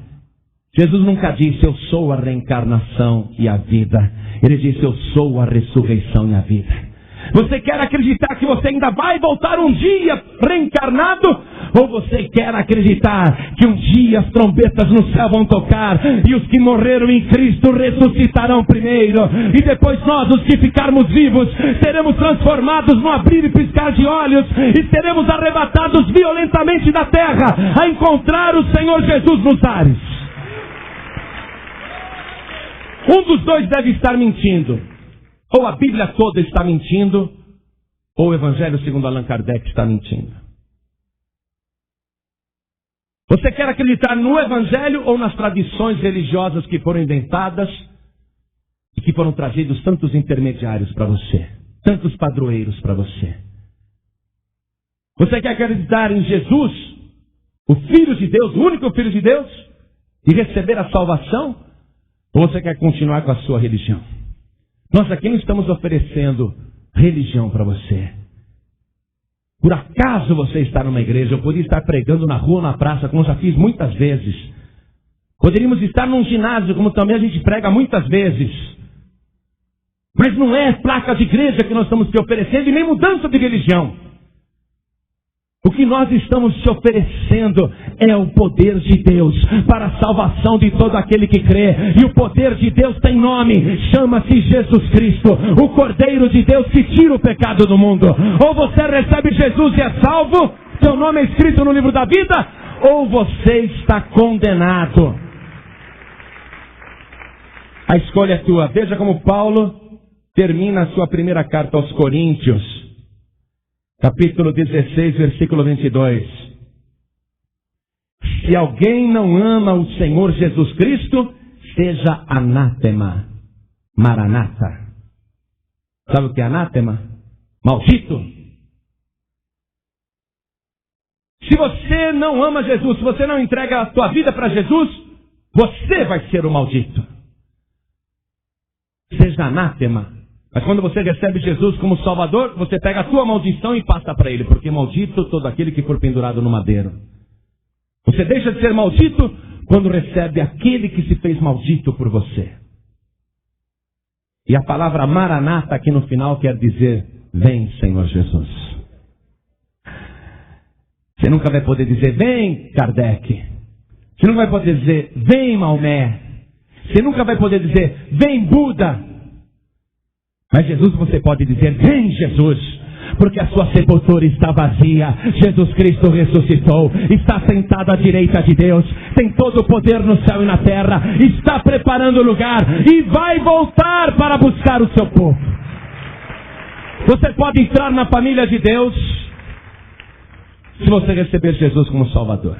Jesus nunca disse, eu sou a reencarnação e a vida. Ele disse, eu sou a ressurreição e a vida. Você quer acreditar que você ainda vai voltar um dia reencarnado? Ou você quer acreditar que um dia as trombetas no céu vão tocar e os que morreram em Cristo ressuscitarão primeiro, e depois nós, os que ficarmos vivos, seremos transformados no abrir e piscar de olhos e seremos arrebatados violentamente da terra a encontrar o Senhor Jesus nos ares? Um dos dois deve estar mentindo. Ou a Bíblia toda está mentindo, ou o Evangelho segundo Allan Kardec está mentindo. Você quer acreditar no Evangelho ou nas tradições religiosas que foram inventadas e que foram trazidos tantos intermediários para você, tantos padroeiros para você. Você quer acreditar em Jesus, o Filho de Deus, o único Filho de Deus, e receber a salvação? Ou você quer continuar com a sua religião? Nós aqui não estamos oferecendo religião para você. Por acaso você está numa igreja, eu poderia estar pregando na rua, na praça, como eu já fiz muitas vezes. Poderíamos estar num ginásio, como também a gente prega muitas vezes. Mas não é placa de igreja que nós estamos te oferecendo e nem mudança de religião. O que nós estamos te oferecendo é o poder de Deus para a salvação de todo aquele que crê. E o poder de Deus tem nome, chama-se Jesus Cristo, o Cordeiro de Deus que tira o pecado do mundo. Ou você recebe Jesus e é salvo, seu nome é escrito no livro da vida, ou você está condenado. A escolha é tua. Veja como Paulo termina a sua primeira carta aos Coríntios. Capítulo 16, versículo 22. Se alguém não ama o Senhor Jesus Cristo, seja anátema, maranata. Sabe o que é anátema? Maldito. Se você não ama Jesus, se você não entrega a tua vida para Jesus, você vai ser o maldito. Seja anátema. Mas quando você recebe Jesus como Salvador, você pega a tua maldição e passa para Ele. Porque maldito todo aquele que for pendurado no madeiro. Você deixa de ser maldito quando recebe aquele que se fez maldito por você. E a palavra maranata aqui no final quer dizer, vem Senhor Jesus. Você nunca vai poder dizer, vem Kardec. Você nunca vai poder dizer, vem Maomé. Você nunca vai poder dizer, vem Buda. Mas Jesus você pode dizer, vem Jesus, porque a sua sepultura está vazia. Jesus Cristo ressuscitou, está sentado à direita de Deus, tem todo o poder no céu e na terra, está preparando o lugar e vai voltar para buscar o seu povo. Você pode entrar na família de Deus se você receber Jesus como Salvador.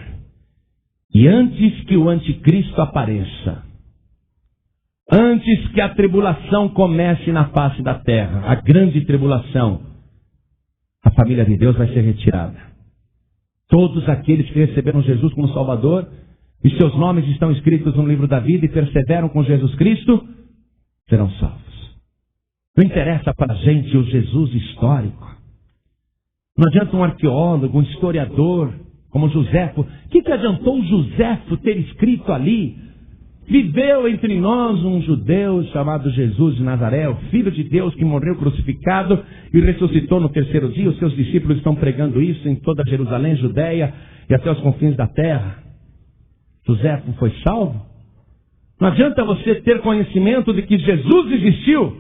E antes que o anticristo apareça, antes que a tribulação comece na face da terra, a grande tribulação, a família de Deus vai ser retirada. Todos aqueles que receberam Jesus como Salvador, e seus nomes estão escritos no livro da vida e perseveram com Jesus Cristo, serão salvos. Não interessa para a gente o Jesus histórico. Não adianta um arqueólogo, um historiador, como Joséfo. O que adiantou o Joséfo ter escrito ali? Viveu entre nós um judeu chamado Jesus de Nazaré, o Filho de Deus que morreu crucificado e ressuscitou no terceiro dia. Os seus discípulos estão pregando isso em toda Jerusalém, Judeia e até os confins da terra. José foi salvo? Não adianta você ter conhecimento de que Jesus existiu,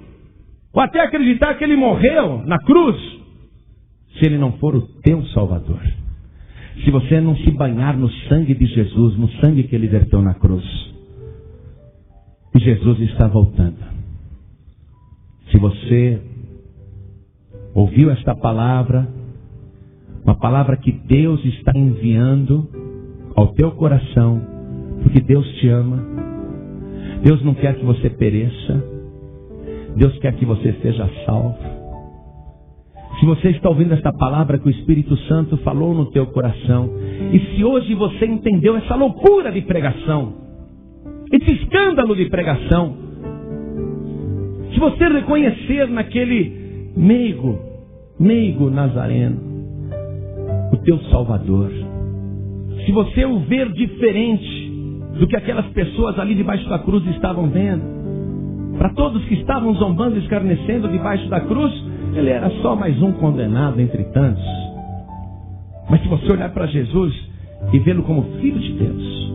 ou até acreditar que ele morreu na cruz, se ele não for o teu Salvador. Se você não se banhar no sangue de Jesus, no sangue que ele verteu na cruz. E Jesus está voltando. Se você ouviu esta palavra, uma palavra que Deus está enviando ao teu coração, porque Deus te ama, Deus não quer que você pereça, Deus quer que você seja salvo. Se você está ouvindo esta palavra que o Espírito Santo falou no teu coração, e se hoje você entendeu essa loucura de pregação, esse escândalo de pregação, se você reconhecer naquele meigo nazareno o teu Salvador, se você o ver diferente do que aquelas pessoas ali debaixo da cruz estavam vendo, para todos que estavam zombando e escarnecendo debaixo da cruz, ele era só mais um condenado entre tantos. Mas se você olhar para Jesus e vê-lo como Filho de Deus,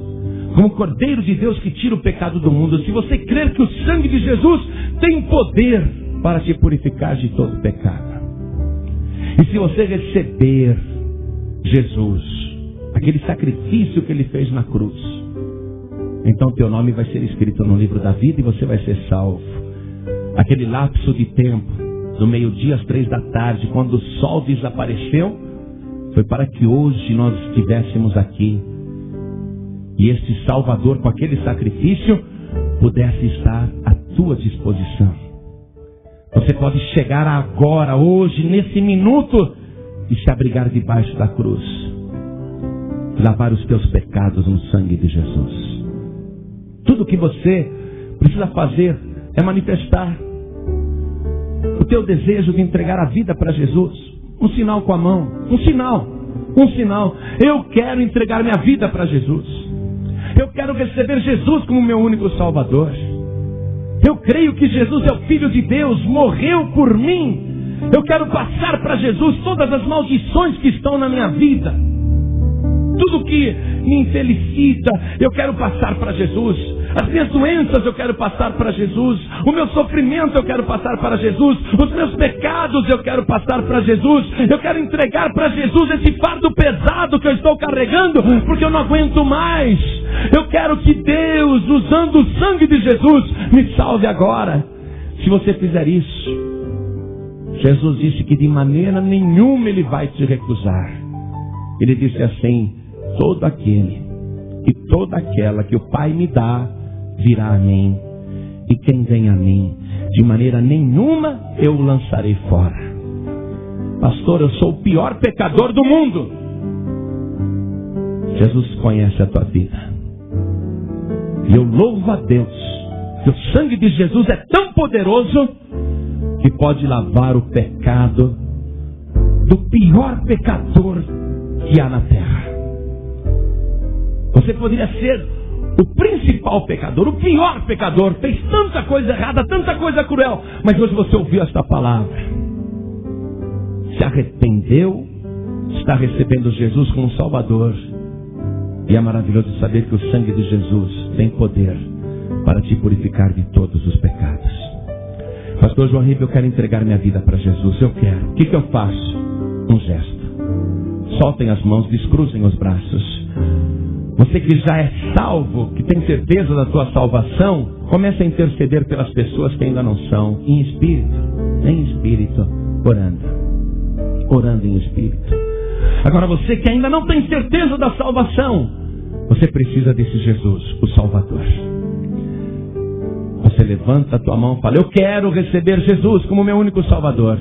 como Cordeiro de Deus que tira o pecado do mundo, se você crer que o sangue de Jesus tem poder para te purificar de todo pecado, e se você receber Jesus, aquele sacrifício que ele fez na cruz, então teu nome vai ser escrito no livro da vida e você vai ser salvo. Aquele lapso de tempo, do meio-dia às 3 da tarde, quando o sol desapareceu, foi para que hoje nós estivéssemos aqui. E este Salvador, com aquele sacrifício, pudesse estar à tua disposição. Você pode chegar agora, hoje, nesse minuto, e se abrigar debaixo da cruz. Lavar os teus pecados no sangue de Jesus. Tudo que você precisa fazer é manifestar o teu desejo de entregar a vida para Jesus. Um sinal com a mão. Um sinal. Eu quero entregar minha vida para Jesus. Eu quero receber Jesus como meu único Salvador. Eu creio que Jesus é o Filho de Deus, morreu por mim. Eu quero passar para Jesus todas as maldições que estão na minha vida. Tudo que me infelicita, eu quero passar para Jesus. As minhas doenças eu quero passar para Jesus. O meu sofrimento eu quero passar para Jesus. Os meus pecados eu quero passar para Jesus. Eu quero entregar para Jesus esse fardo pesado que eu estou carregando, porque eu não aguento mais. Eu quero que Deus, usando o sangue de Jesus, me salve agora. Se você fizer isso, Jesus disse que de maneira nenhuma Ele vai te recusar. Ele disse assim: todo aquele e toda aquela que o Pai me dá, virá a mim. E quem vem a mim, de maneira nenhuma eu o lançarei fora. Pastor, eu sou o pior pecador do mundo. Jesus conhece a tua vida. E eu louvo a Deus que o sangue de Jesus é tão poderoso que pode lavar o pecado do pior pecador que há na terra. Você poderia ser o principal pecador, o pior pecador, fez tanta coisa errada, tanta coisa cruel, mas hoje você ouviu esta palavra, se arrependeu, está recebendo Jesus como Salvador, e é maravilhoso saber que o sangue de Jesus tem poder para te purificar de todos os pecados. Pastor João Ribeiro, eu quero entregar minha vida para Jesus, eu quero. O que eu faço? Um gesto. Soltem as mãos, descruzem os braços. Você que já é salvo, que tem certeza da tua salvação, comece a interceder pelas pessoas que ainda não são, em espírito, orando em espírito. Agora você que ainda não tem certeza da salvação, você precisa desse Jesus, o Salvador. Você levanta a tua mão e fala: eu quero receber Jesus como meu único Salvador.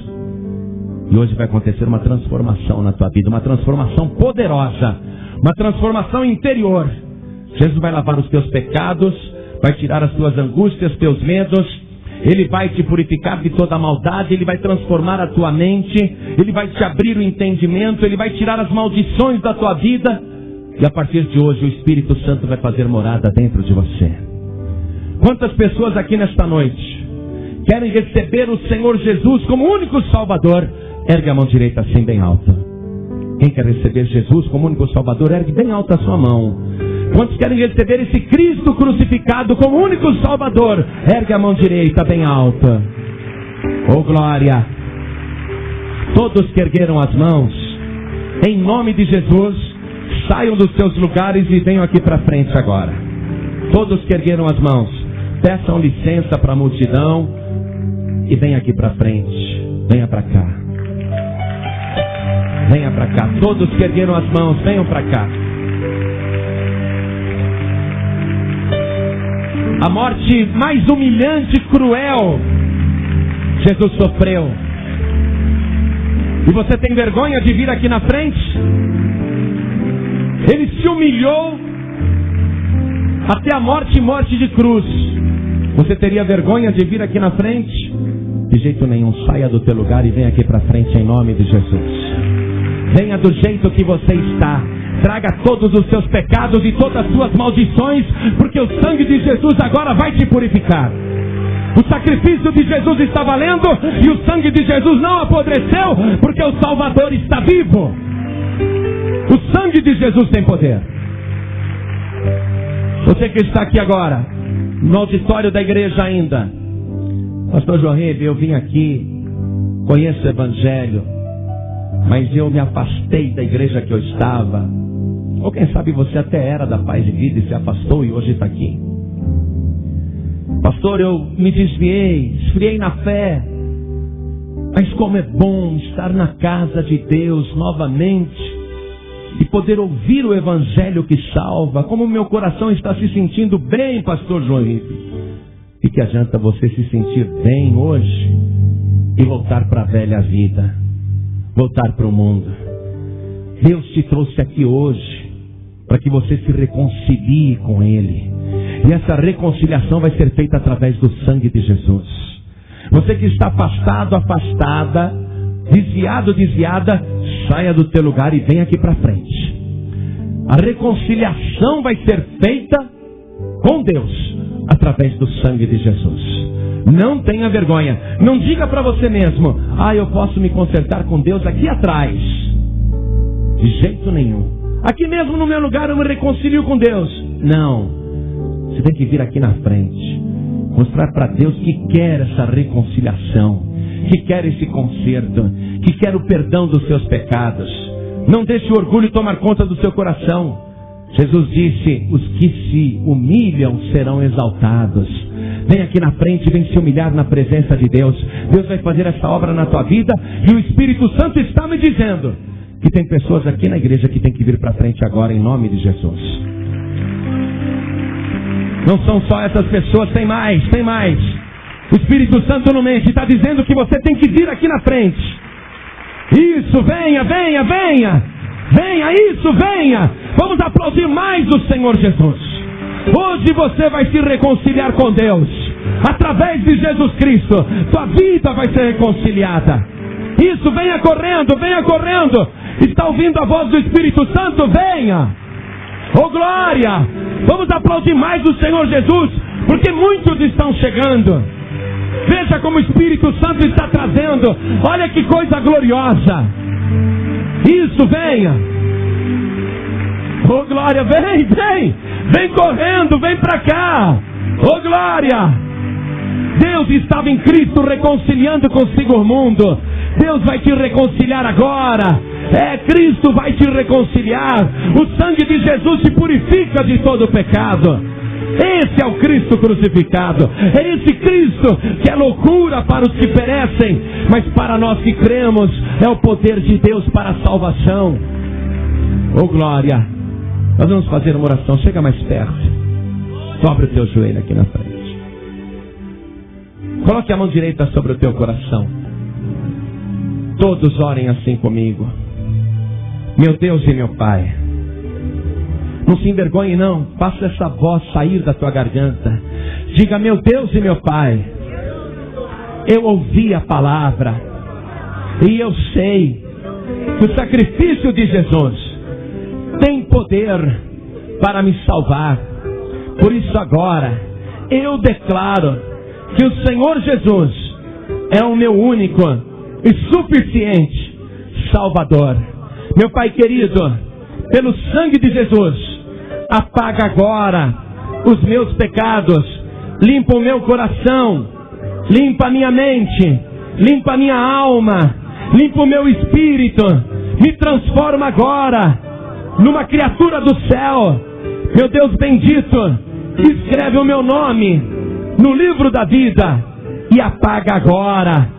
E hoje vai acontecer uma transformação na tua vida, uma transformação poderosa, uma transformação interior. Jesus vai lavar os teus pecados, vai tirar as tuas angústias, teus medos. Ele vai te purificar de toda a maldade. Ele vai transformar a tua mente. Ele vai te abrir o entendimento. Ele vai tirar as maldições da tua vida. E a partir de hoje o Espírito Santo vai fazer morada dentro de você. Quantas pessoas aqui nesta noite querem receber o Senhor Jesus como único Salvador? Ergue a mão direita assim bem alta. Quem quer receber Jesus como único Salvador, ergue bem alta a sua mão. Quantos querem receber esse Cristo crucificado como único Salvador? Ergue a mão direita bem alta. Oh glória! Todos que ergueram as mãos, em nome de Jesus, saiam dos seus lugares e venham aqui para frente agora. Todos que ergueram as mãos, peçam licença para a multidão e venham aqui para frente. Venha para cá. Venha para cá. Todos que ergueram as mãos, venham para cá. A morte mais humilhante e cruel Jesus sofreu. E você tem vergonha de vir aqui na frente? Ele se humilhou até a morte e morte de cruz. Você teria vergonha de vir aqui na frente? De jeito nenhum. Saia do teu lugar e venha aqui para frente em nome de Jesus. Venha do jeito que você está. Traga todos os seus pecados e todas as suas maldições, porque o sangue de Jesus agora vai te purificar. O sacrifício de Jesus está valendo e o sangue de Jesus não apodreceu, porque o Salvador está vivo. O sangue de Jesus tem poder. Você que está aqui agora, no auditório da igreja ainda: Pastor João Ribeiro, eu vim aqui, conheço o Evangelho, mas eu me afastei da igreja que eu estava. Ou quem sabe você até era da Paz de Vida e se afastou e hoje está aqui. Pastor, eu me desviei, esfriei na fé, mas como é bom estar na casa de Deus novamente e poder ouvir o Evangelho que salva. Como o meu coração está se sentindo bem, Pastor João Ribeiro. Fique que adianta você se sentir bem hoje e voltar para a velha vida, voltar para o mundo. Deus te trouxe aqui hoje para que você se reconcilie com Ele. E essa reconciliação vai ser feita através do sangue de Jesus. Você que está afastado, afastada, desviado, desviada, saia do teu lugar e venha aqui para frente. A reconciliação vai ser feita com Deus através do sangue de Jesus. Não tenha vergonha. Não diga para você mesmo: eu posso me consertar com Deus aqui atrás. De jeito nenhum. Aqui mesmo no meu lugar eu me reconcilio com Deus. Não. Você tem que vir aqui na frente, mostrar para Deus que quer essa reconciliação, que quer esse conserto, que quer o perdão dos seus pecados. Não deixe o orgulho tomar conta do seu coração. Jesus disse: os que se humilham serão exaltados. Vem aqui na frente, vem se humilhar na presença de Deus. Deus vai fazer essa obra na tua vida. E o Espírito Santo está me dizendo que tem pessoas aqui na igreja que tem que vir para frente agora, em nome de Jesus. Não são só essas pessoas, tem mais, tem mais. O Espírito Santo não mente, está dizendo que você tem que vir aqui na frente. Isso, venha, venha, venha. Venha, isso, venha. Vamos aplaudir mais o Senhor Jesus. Hoje você vai se reconciliar com Deus. Através de Jesus Cristo, sua vida vai ser reconciliada. Isso, venha correndo, venha correndo. Está ouvindo a voz do Espírito Santo? Venha. Oh glória! Vamos aplaudir mais o Senhor Jesus, porque muitos estão chegando. Veja como o Espírito Santo está trazendo. Olha que coisa gloriosa. Isso, venha. Oh glória, vem, vem. Vem correndo, vem para cá. Oh glória. Deus estava em Cristo reconciliando consigo o mundo. Deus vai te reconciliar agora. Cristo vai te reconciliar. O sangue de Jesus te purifica de todo o pecado. Esse é o Cristo crucificado. É esse Cristo que é loucura para os que perecem, mas para nós que cremos é o poder de Deus para a salvação. Oh glória. Nós vamos fazer uma oração. Chega mais perto. Dobre o teu joelho aqui na frente. Coloque a mão direita sobre o teu coração. Todos orem assim comigo. Meu Deus e meu Pai, não se envergonhe não, faça essa voz sair da tua garganta. Diga: meu Deus e meu Pai, eu ouvi a palavra e eu sei que o sacrifício de Jesus tem poder para me salvar. Por isso agora eu declaro que o Senhor Jesus é o meu único e suficiente Salvador. Meu Pai querido, pelo sangue de Jesus, apaga agora os meus pecados, limpa o meu coração, limpa a minha mente, limpa a minha alma, limpa o meu espírito, me transforma agora numa criatura do céu. Meu Deus bendito, escreve o meu nome no livro da vida e apaga agora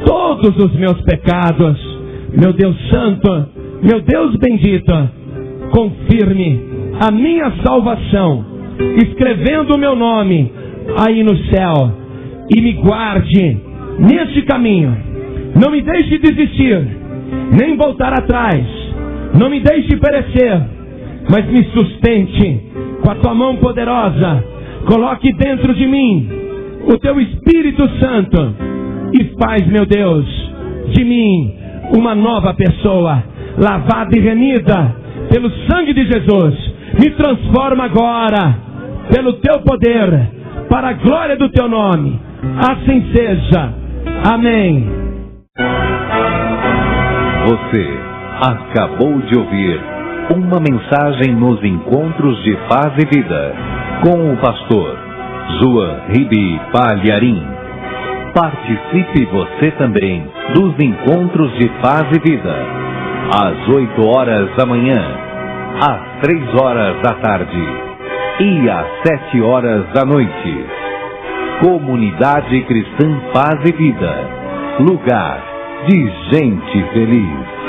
todos os meus pecados. Meu Deus santo, meu Deus bendito, confirme a minha salvação, escrevendo o meu nome aí no céu, e me guarde neste caminho. Não me deixe desistir, nem voltar atrás. Não me deixe perecer, mas me sustente com a tua mão poderosa. Coloque dentro de mim o teu Espírito Santo e faz, meu Deus, de mim uma nova pessoa, lavada e remida pelo sangue de Jesus. Me transforma agora pelo teu poder, para a glória do teu nome. Assim seja. Amém. Você acabou de ouvir uma mensagem nos Encontros de Paz e Vida com o pastor João Ribe Palharim. Participe você também dos Encontros de Paz e Vida, às 8 horas da manhã, às 3 horas da tarde e às 7 horas da noite. Comunidade Cristã Paz e Vida, lugar de gente feliz.